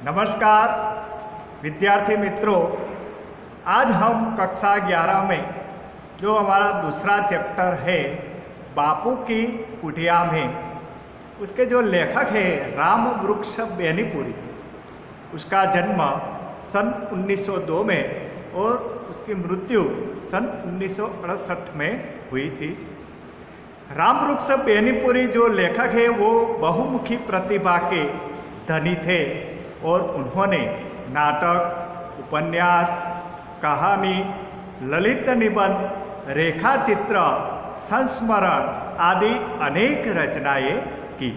नमस्कार विद्यार्थी मित्रों, आज हम कक्षा 11 में जो हमारा दूसरा चैप्टर है बापू की कुटिया में, उसके जो लेखक है राम वृक्ष बेनीपुरी, उसका जन्म सन 1902 में और उसकी मृत्यु सन 1968 में हुई थी। राम वृक्ष बेनीपुरी जो लेखक है वो बहुमुखी प्रतिभा के धनी थे और उन्होंने नाटक, उपन्यास, कहानी, ललित निबंध, रेखा चित्र, संस्मरण आदि अनेक रचनाएं की।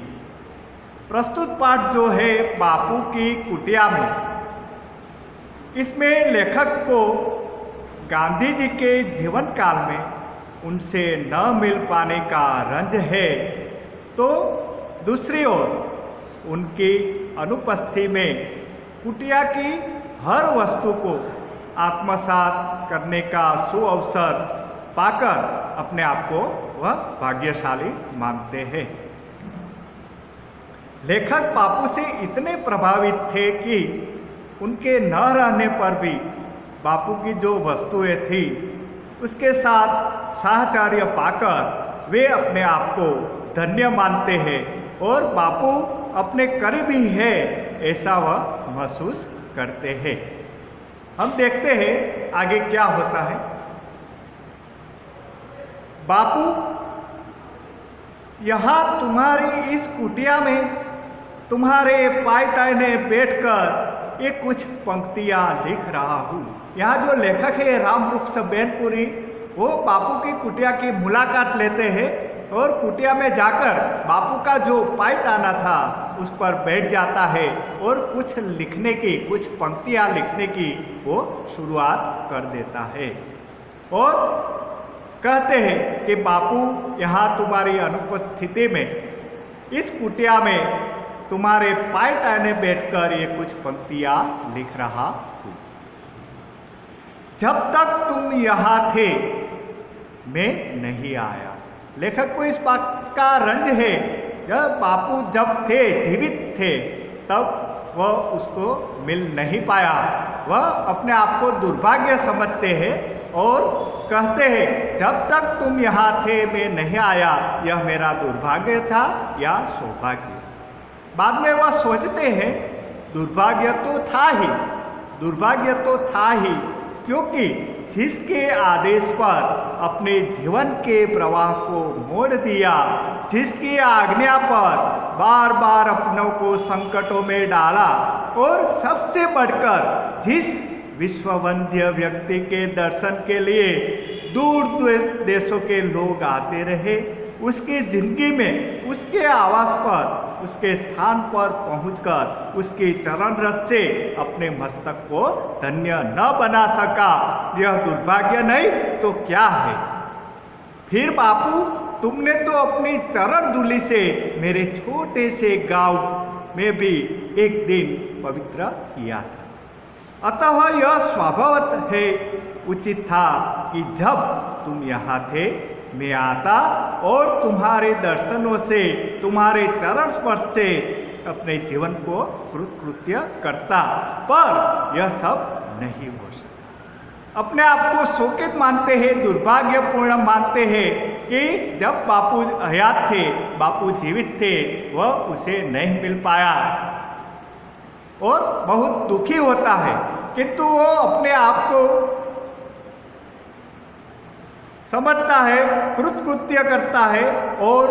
प्रस्तुत पाठ जो है बापू की कुटिया में, इसमें लेखक को गांधी जी के जीवन काल में उनसे न मिल पाने का रंज है, तो दूसरी ओर उनकी अनुपस्थिति में कुटिया की हर वस्तु को आत्मसात करने का सुअवसर पाकर अपने आप को वह भाग्यशाली मानते हैं। लेखक बापू से इतने प्रभावित थे कि उनके न रहने पर भी बापू की जो वस्तुएं थी उसके साथ साहचर्य पाकर वे अपने आप को धन्य मानते हैं और बापू अपने करीब ही है ऐसा वह महसूस करते हैं। हम देखते हैं आगे क्या होता है। बापू, यहाँ तुम्हारी इस कुटिया में तुम्हारे पायदाने बैठकर ये कुछ पंक्तियाँ लिख रहा हूँ। यहाँ जो लेखक है राम वृक्ष बेनीपुरी, वो बापू की कुटिया की मुलाकात लेते हैं और कुटिया में जाकर बापू का जो पायदाना था उस पर बैठ जाता है और कुछ लिखने की, कुछ पंक्तियाँ लिखने की वो शुरुआत कर देता है और कहते हैं कि बापू, यहाँ तुम्हारी अनुपस्थिति में इस कुटिया में तुम्हारे पायदाने बैठकर ये कुछ पंक्तियाँ लिख रहा हूँ। जब तक तुम यहाँ थे मैं नहीं आया। लेखक को इस बात का रंज है, जब बापू जब थे, जीवित थे, तब वह उसको मिल नहीं पाया। वह अपने आप को दुर्भाग्य समझते हैं और कहते हैं जब तक तुम यहाँ थे मैं नहीं आया, यह मेरा दुर्भाग्य था या सौभाग्य। बाद में वह सोचते हैं दुर्भाग्य तो था ही, दुर्भाग्य तो था ही, क्योंकि जिसके आदेश पर अपने जीवन के प्रवाह को मोड़ दिया, जिसकी आज्ञा पर बार बार अपनों को संकटों में डाला और सबसे बढ़कर जिस विश्ववंद्य व्यक्ति के दर्शन के लिए दूर दूर देशों के लोग आते रहे, उसकी जिंदगी में उसके आवास पर, उसके स्थान पर पहुंचकर उसके चरण रस से अपने मस्तक को धन्य न बना सका, यह दुर्भाग्य नहीं तो क्या है। फिर बापू, तुमने तो अपनी चरण धूलि से मेरे छोटे से गांव में भी एक दिन पवित्र किया था। अतः यह स्वभावतः है, उचित था कि जब तुम यहाँ थे मैं आता और तुम्हारे दर्शनों से, तुम्हारे चरण स्पर्श से अपने जीवन को कृतकृत्य करता, पर यह सब नहीं हो सका। अपने आप को शोकित मानते हैं, दुर्भाग्यपूर्ण मानते हैं कि जब बापू हयात थे, बापू जीवित थे, वह उसे नहीं मिल पाया और बहुत दुखी होता है। किंतु वो अपने आप को समझता है, कृतकृत्य करता है और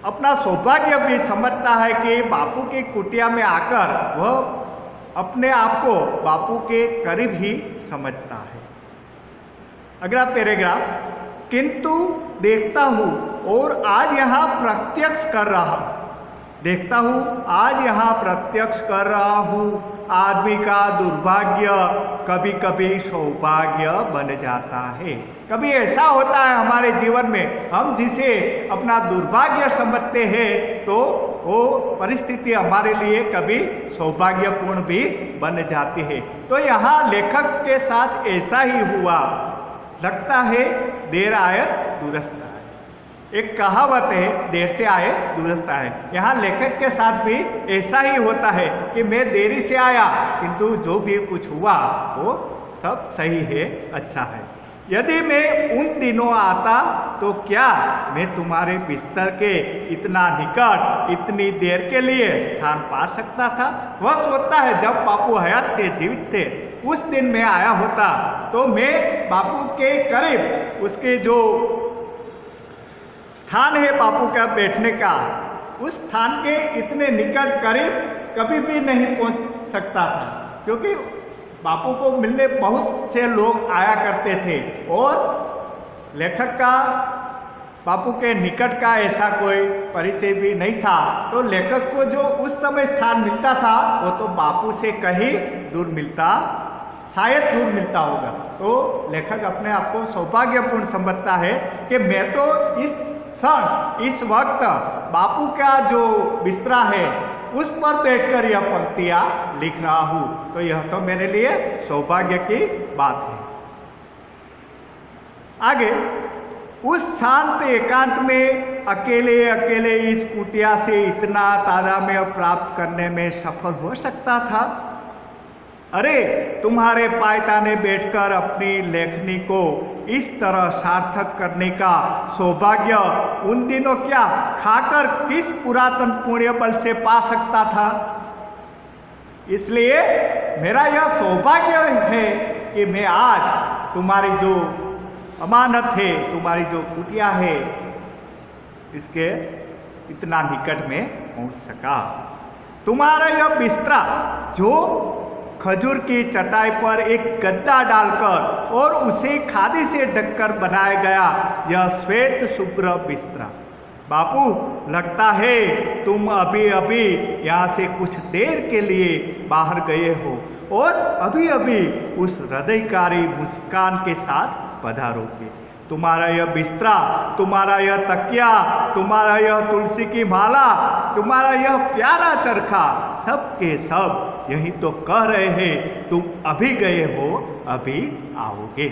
अपना सौभाग्य भी समझता है कि बापू की कुटिया में आकर वह अपने आप को बापू के करीब ही समझता है। अगला पैराग्राफ, किंतु देखता हूँ और आज यहाँ प्रत्यक्ष कर रहा, देखता हूँ आज यहाँ प्रत्यक्ष कर रहा हूँ, आदमी का दुर्भाग्य कभी कभी सौभाग्य बन जाता है। कभी ऐसा होता है हमारे जीवन में, हम जिसे अपना दुर्भाग्य समझते हैं तो वो परिस्थिति हमारे लिए कभी सौभाग्यपूर्ण भी बन जाती है। तो यहाँ लेखक के साथ ऐसा ही हुआ। लगता है देर आयत दुरुस्त आयत। एक कहावत है, देर से आए दुरुस्त आए। यहाँ लेखक के साथ भी ऐसा ही होता है कि मैं देरी से आया, किंतु जो भी कुछ हुआ वो सब सही है, अच्छा है। यदि मैं उन दिनों आता तो क्या मैं तुम्हारे बिस्तर के इतना निकट इतनी देर के लिए स्थान पा सकता था? वह सोचता है जब बापू हयात थे, जीवित थे, उस दिन मैं आया होता तो मैं बापू के करीब, उसके जो स्थान है बापू का बैठने का, उस स्थान के इतने निकट करीब कभी भी नहीं पहुंच सकता था, क्योंकि बापू को मिलने बहुत से लोग आया करते थे और लेखक का बापू के निकट का ऐसा कोई परिचय भी नहीं था। तो लेखक को जो उस समय स्थान मिलता था वो तो बापू से कहीं दूर मिलता, शायद दूर मिलता होगा। तो लेखक अपने आप को सौभाग्यपूर्ण समझता है कि मैं तो इस क्षण, इस वक्त बापू का जो बिस्तरा है उस पर बैठकर यह पंक्तियाँ लिख रहा हूँ, तो यह तो मेरे लिए सौभाग्य की बात है। आगे, उस शांत एकांत में अकेले अकेले इस कुटिया से इतना तादात्म्य प्राप्त करने में सफल हो सकता था? अरे, तुम्हारे पायताने बैठकर अपनी लेखनी को इस तरह सार्थक करने का सौभाग्य उन दिनों क्या खाकर किस पुरातन पुण्य बल से पा सकता था? इसलिए मेरा यह सौभाग्य है कि मैं आज तुम्हारी जो अमानत है, तुम्हारी जो कुटिया है, इसके इतना निकट में पहुंच सका। तुम्हारा यह बिस्तरा जो खजूर की चटाई पर एक गद्दा डालकर और उसे खादी से ढककर बनाया गया, यह श्वेत शुभ्र बिस्तरा, बापू लगता है तुम अभी अभी यहाँ से कुछ देर के लिए बाहर गए हो और अभी अभी उस हृदयकारी मुस्कान के साथ पधारोगे। तुम्हारा यह बिस्तरा, तुम्हारा यह तकिया, तुम्हारा यह तुलसी की माला, तुम्हारा यह प्यारा चरखा, सब के सब यही तो कह रहे हैं तुम अभी गए हो, अभी आओगे।